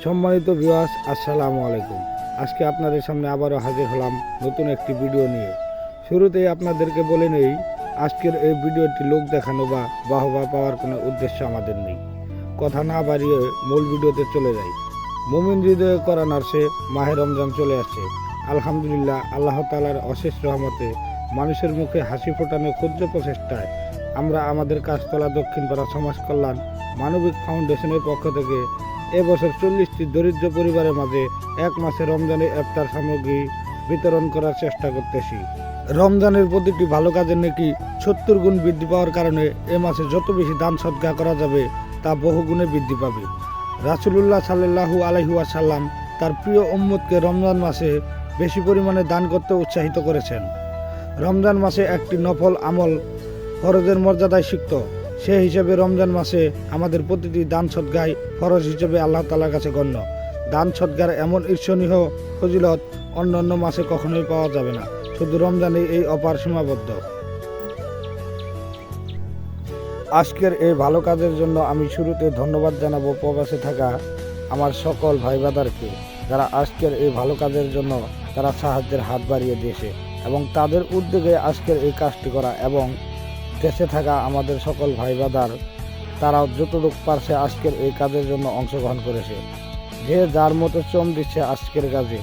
সম্মানিত ভিউয়ার্স, আসসালামু আলাইকুম। আজকে আপনাদের সামনে আবারও হাজির হলাম নতুন একটি ভিডিও নিয়ে। শুরুতেই আপনাদেরকে বলে নেই, আজকের এই ভিডিওটি লোক দেখানো বা বাহবা পাওয়ার কোনো উদ্দেশ্য আমাদের নেই। কথা না বাড়িয়ে মূল ভিডিওতে চলে যাই। মুমিন হৃদয়ে করা নার্সে মাহে রমজান চলে আসছে। আলহামদুলিল্লাহ, আল্লাহ তাআলার অশেষ রহমতে মানুষের মুখে হাসি ফোটানোর ক্ষুদ্র প্রচেষ্টায় আমরা আমাদের কাজতলা দক্ষিণপাড়া সমাজ কল্যাণ মানবিক ফাউন্ডেশনের পক্ষ থেকে এবছর 40টি দরিদ্র পরিবারের মাঝে এক মাসে রমজানে ইফতার সামগ্রী বিতরণ করার চেষ্টা করতেছি। রমজানের প্রতিটি ভালো কাজের নাকি 70 গুণ বৃদ্ধি পাওয়ার কারণে এ মাসে যত বেশি দান সদকা করা যাবে তা বহুগুণে বৃদ্ধি পাবে। রাসূলুল্লাহ সাল্লাল্লাহু আলাইহি ওয়াসাল্লাম তার প্রিয় উম্মতকে রমজান মাসে বেশি পরিমাণে দান করতে উৎসাহিত করেছেন। রমজান মাসে একটি নফল আমল ফরজের মর্যাদায় সিক্ত। সে হিসেবে রমজান মাসে আমাদের প্রতিটি দান সদকায় ফরজ হিসেবে আল্লাহ তাআলার কাছে গণ্য। দান সদকার এমন ঈর্ষণীয় ফজিলত অন্য মাসে কখনোই পাওয়া যাবে না, শুধু রমজানে এই অপার সীমাবদ্ধ। আজকের এই ভালো কাজের জন্য আমি শুরুতে ধন্যবাদ জানাবো প্রবাসে থাকা আমার সকল ভাই ব্রাদারকে, যারা আজকের এই ভালো কাজের জন্য তারা সাহায্যের হাত বাড়িয়ে দিয়েছে এবং তাদের উদ্যোগে আজকের এই কাজটি করা। এবং দেশে থাকা আমাদের সকল ভাই ব্রাদার, তারাও যতটুকু পারছে আজকের এই কাজের জন্য অংশগ্রহণ করেছে। যে যার মতো শ্রম দিচ্ছে আজকের কাজে,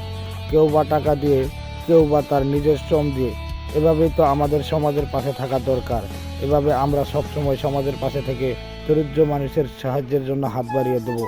কেউ বা টাকা দিয়ে, কেউ বা তার নিজের শ্রম দিয়ে। এভাবেই তো আমাদের সমাজের পাশে থাকা দরকার। এভাবে আমরা সবসময় সমাজের পাশে থেকে দরিদ্র মানুষের সাহায্যের জন্য হাত বাড়িয়ে দেবো।